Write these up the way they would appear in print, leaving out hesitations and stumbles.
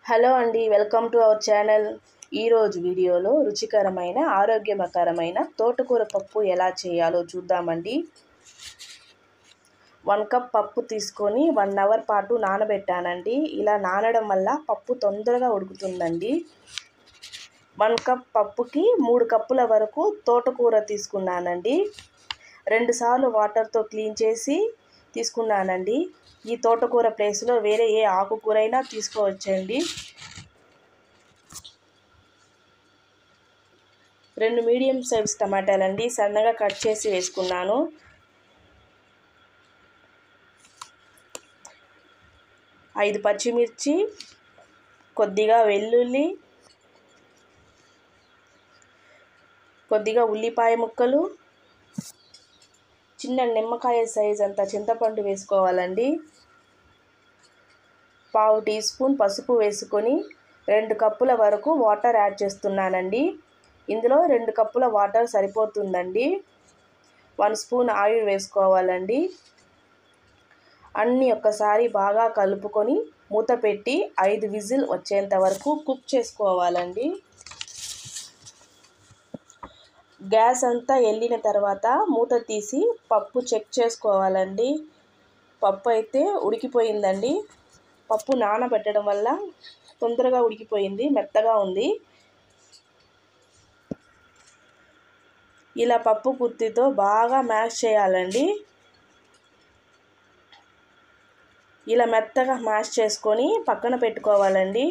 Hello అండి, welcome to our channel. ఈరోజు వీడియోలో రుచికరమైన ఆరోగ్యకరమైన తోటకూర పప్పు ఎలా చేయాలో చూద్దామండి. 1 కప్ పప్పు తీసుకొని 1 అవర్ పాటు నానబెట్టానండి. ఇలా నానడం వల్ల పప్పు తొందరగా ఉడుకుతుందండి. 1 కప్ పప్పుకి 3 కప్పుల వరకు తోటకూర తీసుకున్నానండి. 2 సార్లు వాటర్తో క్లీన్ చేసి తీసుకున్నానండి. ఈ తోటకూర ప్లేస్లో వేరే ఏ ఆకుకూర అయినా తీసుకోవచ్చండి. 2 మీడియం సైజ్ టమాటాలండి, సన్నగా కట్ చేసి వేసుకున్నాను. 5 పచ్చిమిర్చి, కొద్దిగా వెల్లుల్లి, కొద్దిగా ఉల్లిపాయ ముక్కలు, చిన్న నిమ్మకాయ సైజ్ అంత చింతపండు వేసుకోవాలండి. 1/2 టీ స్పూన్ పసుపు వేసుకొని 2 కప్పుల వరకు వాటర్ యాడ్ చేస్తున్నానండి. ఇందులో 2 కప్పుల వాటర్ సరిపోతుందండి. 1 స్పూన్ ఆయిల్ వేసుకోవాలండి. అన్నీ ఒక్కసారి బాగా కలుపుకొని మూత పెట్టి 5 విజిల్ వచ్చేంత వరకు కుక్ చేసుకోవాలండి. గ్యాస్ అంతా వెళ్ళిన తర్వాత మూత తీసి పప్పు చెక్ చేసుకోవాలండి. పప్పు అయితే ఉడికిపోయిందండి. పప్పు నానబెట్టడం వల్ల తొందరగా ఉడికిపోయింది, మెత్తగా ఉంది. ఇలా పప్పు గుత్తితో బాగా మ్యాష్ చేయాలండి. ఇలా మెత్తగా మ్యాష్ చేసుకొని పక్కన పెట్టుకోవాలండి.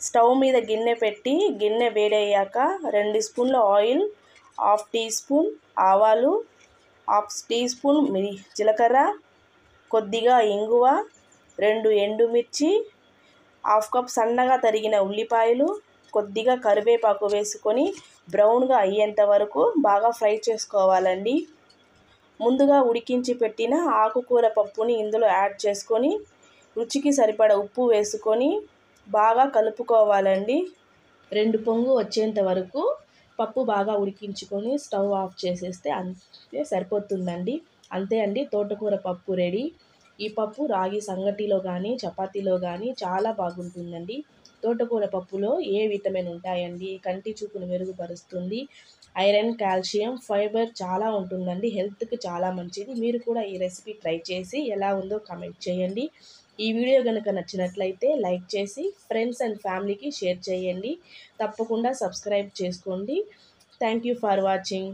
స్టవ్ మీద గిన్నె పెట్టి గిన్నె వేడయ్యాక 2 స్పూన్ల ఆయిల్, 1/2 టీ స్పూన్ ఆవాలు, 1/2 టీ స్పూన్ జీలకర్ర, కొద్దిగా ఇంగువ, 2 ఎండుమిర్చి, 1/2 కప్ సన్నగా తరిగిన ఉల్లిపాయలు, కొద్దిగా కరివేపాకు వేసుకొని బ్రౌన్గా అయ్యేంత వరకు బాగా ఫ్రై చేసుకోవాలండి. ముందుగా ఉడికించి పెట్టిన ఆకుకూర పప్పుని ఇందులో యాడ్ చేసుకొని రుచికి సరిపడా ఉప్పు వేసుకొని బాగా కలుపుకోవాలండి. 2 పొంగు వచ్చేంత వరకు పప్పు బాగా ఉడికించుకొని స్టవ్ ఆఫ్ చేసేస్తే అంతే సరిపోతుందండి. అంతే అండి, తోటకూర పప్పు రెడీ. ఈ పప్పు రాగి సంగటిలో కానీ చపాతీలో కానీ చాలా బాగుంటుందండి. తోటకూర పప్పులో ఏ విటమిన్ ఉంటాయండి, కంటి చూపును మెరుగుపరుస్తుంది. ఐరన్, కాల్షియం, ఫైబర్ చాలా ఉంటుందండి. హెల్త్కి చాలా మంచిది. మీరు కూడా ఈ రెసిపీ ట్రై చేసి ఎలా ఉందో కామెంట్ చేయండి. ఈ వీడియో కనుక నచ్చినట్లయితే లైక్ చేసి ఫ్రెండ్స్ అండ్ ఫ్యామిలీకి షేర్ చేయండి. తప్పకుండా సబ్స్క్రైబ్ చేసుకోండి. Thank you for watching.